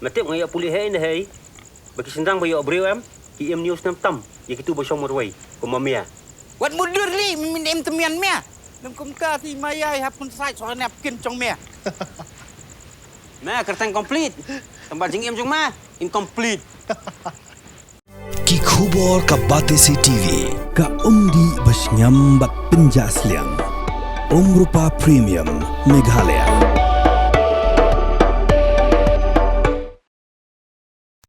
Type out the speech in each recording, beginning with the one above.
mà tiếp ngay puli hay này hay bagi sendang bayo abreu em ki em news nam tam ya kitu bo shomor wai ko mamia Wat mundur ni min em temian mea nam kum ka ti mayai hapun sai so nap kin chong mea na kertang complete tempat jing em jong ma incomplete की खूब और का बातें से TV का उम्दी बस nyambat penjaslian Rupa Premium Meghalaya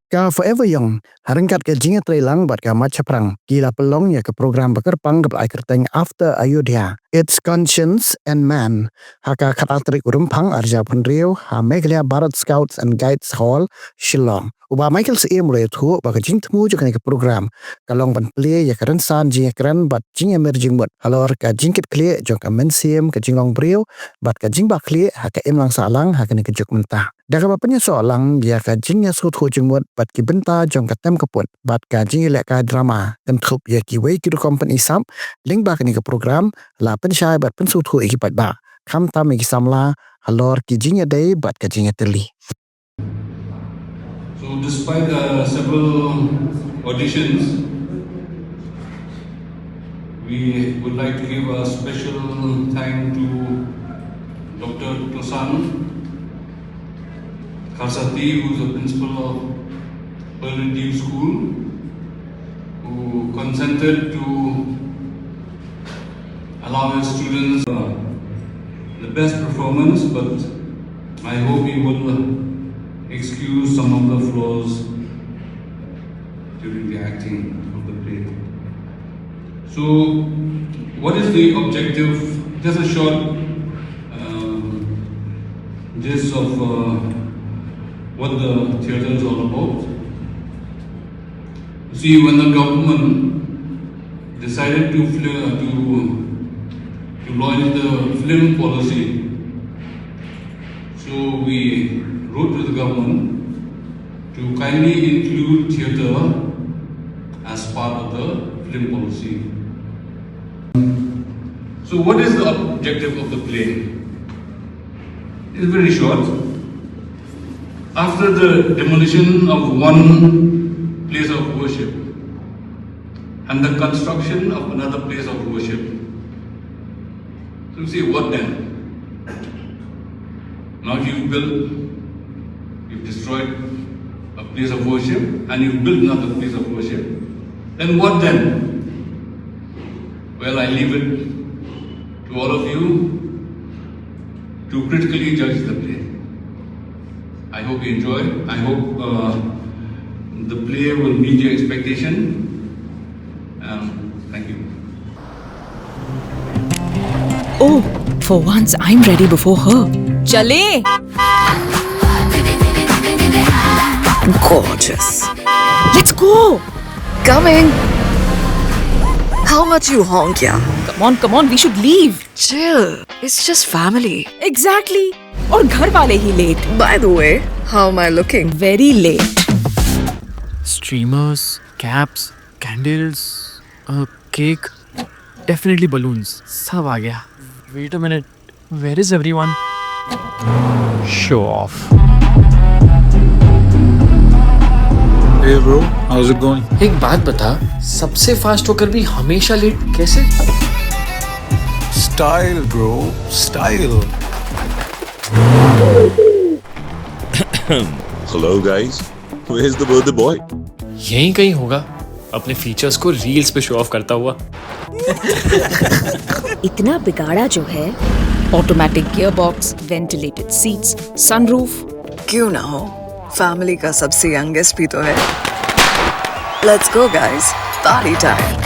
Ka Forever Young, harangkat ke jingat trailang bat ka Maitshaphrang, gila pelong ya ke program bekerpang ke kerteng after Ayodhya. It's Conscience and Man, haka katatrik urumpang arja punriu, ha Meghalaya Bharat Scouts and Guides Hall, Shillong. Uba Michael se mulai thu baka jing temu juga ke program. Kalong ban play ya keren san jing keren bat jing emerging mut. Halor ka jingkit kli jong ka mensim ke jinglong briu, bat ka jing bak kli haka lang salang haka ni ke juk mentah. Daga bapanya soalang dia ka jingnya sut ho jingmut bat ki benta jong ka tem kaput bat ka jing lek ka drama kan thup ya ki wei ki company sam ling ba ni ke program la pen shai bat pen sut ho ki Paidbah kham tam ki samla halor ki jingnya dei bat ka jingnya teli. So despite several auditions, we would like to give a special thanks to Dr. Tosan Karsati, who is the principal of Early School, who consented to allow his students the best performance, but I hope he will excuse some of the flaws during the acting of the play. So, what is the objective? Just a short gist of what the theatre is all about. See, when the government decided to launch the film policy, so we wrote to the government to kindly include theatre as part of the film policy. So what is the objective of the play? It's very short. After the demolition of one place of worship and the construction of another place of worship, so you see, what then? Now you've destroyed a place of worship and you've built another place of worship. Then what then? Well, I leave it to all of you to critically judge the play. I hope you enjoy. I hope the play will meet your expectation. Thank you. Oh, for once I'm ready before her. Chale! Gorgeous. Let's go! Coming. How much you honk, yeah? Come on, we should leave. Chill. It's just family. Exactly. और घर वाले ही late. By the way, how am I looking? Very late. Streamers, caps, candles, a cake, definitely balloons. सब आ गया. Wait a minute. Where is everyone? Show off. Hey bro, how's it going? एक बात बता, सबसे fast होकर भी हमेशा late कैसे? Style bro, style. Hello guys, where's the birthday boy? यहीं कहीं होगा, अपने फीचर्स को रील्स पे शो ऑफ करता हुआ. इतना बिगाड़ा जो है. Automatic gearbox, ventilated seats, sunroof. क्यों ना हो? फैमिली का सबसे यंगेस्ट भी तो है. Let's go guys, party time.